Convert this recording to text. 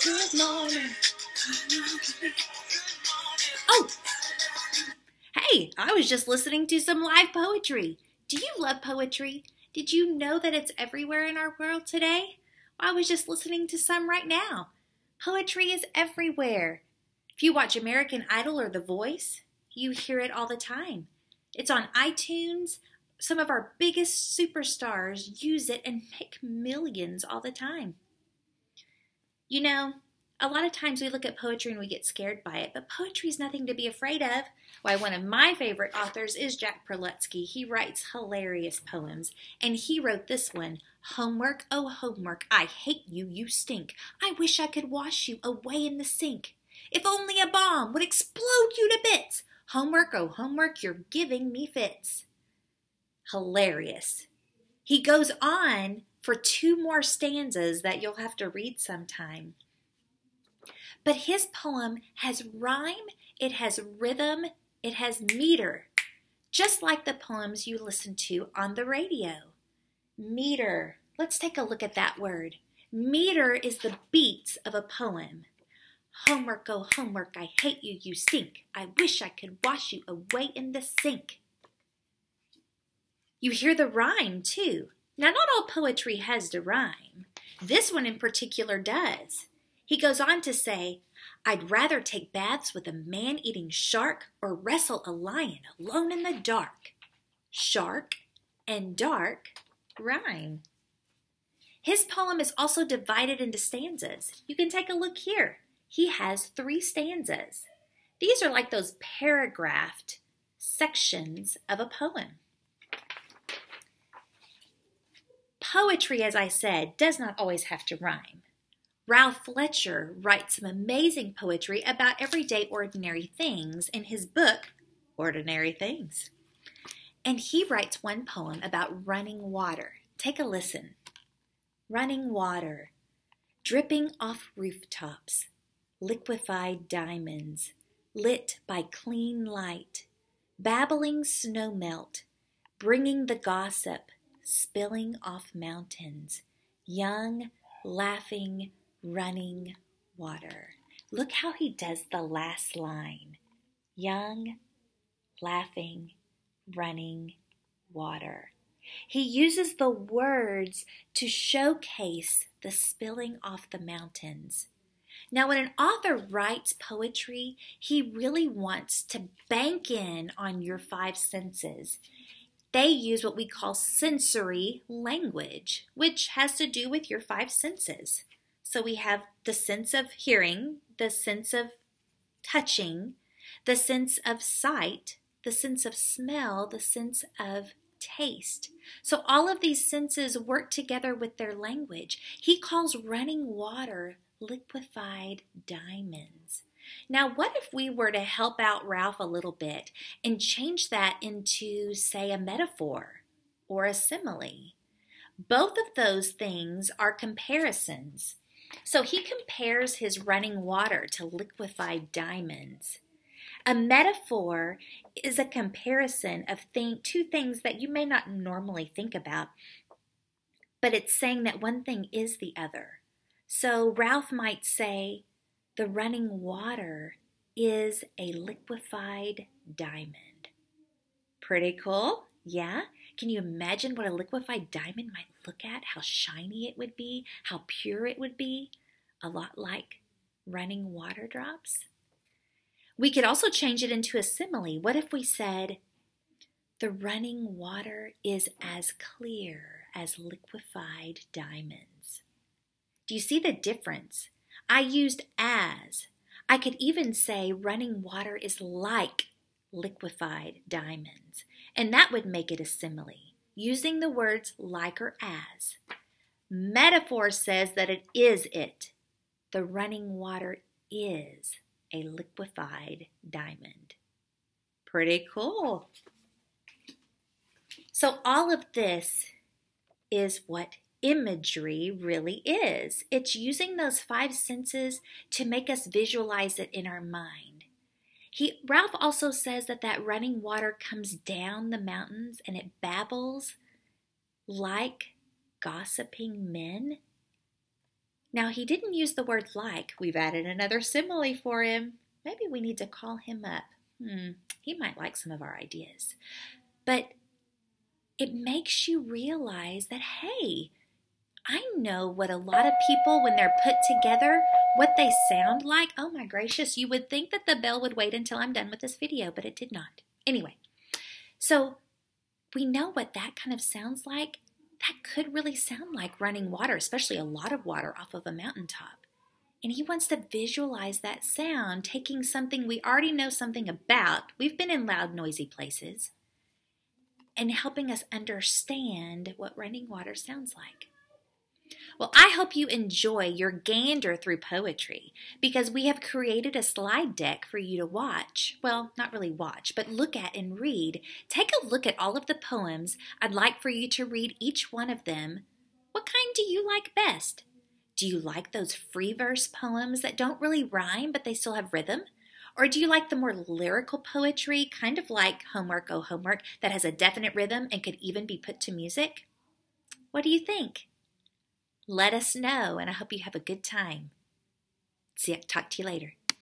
Good morning. Oh, hey, I was just listening to some live poetry. Do you love poetry? Did you know that it's everywhere in our world today? I was just listening to some right now. Poetry is everywhere. If you watch American Idol or The Voice, you hear it all the time. It's on iTunes. Some of our biggest superstars use it and make millions all the time. You know, a lot of times we look at poetry and we get scared by it, but poetry is nothing to be afraid of. Why, one of my favorite authors is Jack Prelutsky. He writes hilarious poems, and he wrote this one, Homework, oh homework, I hate you, you stink. I wish I could wash you away in the sink. If only a bomb would explode you to bits. Homework, oh homework, you're giving me fits. Hilarious. He goes on for 2 more stanzas that you'll have to read sometime. But his poem has rhyme, it has rhythm, it has meter, just like the poems you listen to on the radio. Meter. Let's take a look at that word. Meter is the beats of a poem. Homework, oh homework, I hate you, you stink. I wish I could wash you away in the sink. You hear the rhyme, too. Now, not all poetry has to rhyme. This one in particular does. He goes on to say, I'd rather take baths with a man-eating shark or wrestle a lion alone in the dark. Shark and dark rhyme. His poem is also divided into stanzas. You can take a look here. He has 3 stanzas. These are like those paragraphed sections of a poem. Poetry, as I said, does not always have to rhyme. Ralph Fletcher writes some amazing poetry about everyday ordinary things in his book, Ordinary Things. And he writes one poem about running water. Take a listen. Running water, dripping off rooftops, liquefied diamonds, lit by clean light, babbling snowmelt, bringing the gossip, spilling off mountains, young, laughing, running water. Look how he does the last line. Young, laughing, running water. He uses the words to showcase the spilling off the mountains. Now, when an author writes poetry, he really wants to bank in on your 5 senses. They use what we call sensory language, which has to do with your 5 senses. So we have the sense of hearing, the sense of touching, the sense of sight, the sense of smell, the sense of taste. So all of these senses work together with their language. He calls running water liquefied diamonds. Now, what if we were to help out Ralph a little bit and change that into, say, a metaphor or a simile? Both of those things are comparisons. So he compares his running water to liquefied diamonds. A metaphor is a comparison of 2 things that you may not normally think about, but it's saying that one thing is the other. So Ralph might say, the running water is a liquefied diamond. Pretty cool, yeah? Can you imagine what a liquefied diamond might look at? How shiny it would be, how pure it would be? A lot like running water drops. We could also change it into a simile. What if we said, the running water is as clear as liquefied diamonds? Do you see the difference? I used as. I could even say running water is like liquefied diamonds, and that would make it a simile, using the words like or as. Metaphor says that it is it. The running water is a liquefied diamond. Pretty cool. So all of this is what imagery really is. It's using those 5 senses to make us visualize it in our mind. Ralph also says that running water comes down the mountains and it babbles like gossiping men. Now, he didn't use the word like. We've added another simile for him. Maybe we need to call him up. He might like some of our ideas. But it makes you realize that, hey, I know what a lot of people, when they're put together, what they sound like. Oh my gracious, you would think that the bell would wait until I'm done with this video, but it did not. Anyway, so we know what that kind of sounds like. That could really sound like running water, especially a lot of water off of a mountaintop. And he wants to visualize that sound, taking something we already know something about. We've been in loud, noisy places. And helping us understand what running water sounds like. Well, I hope you enjoy your gander through poetry, because we have created a slide deck for you to watch. Well, not really watch, but look at and read. Take a look at all of the poems. I'd like for you to read each one of them. What kind do you like best? Do you like those free verse poems that don't really rhyme, but they still have rhythm? Or do you like the more lyrical poetry, kind of like Homework, Oh Homework, that has a definite rhythm and could even be put to music? What do you think? Let us know, and I hope you have a good time. Talk to you later.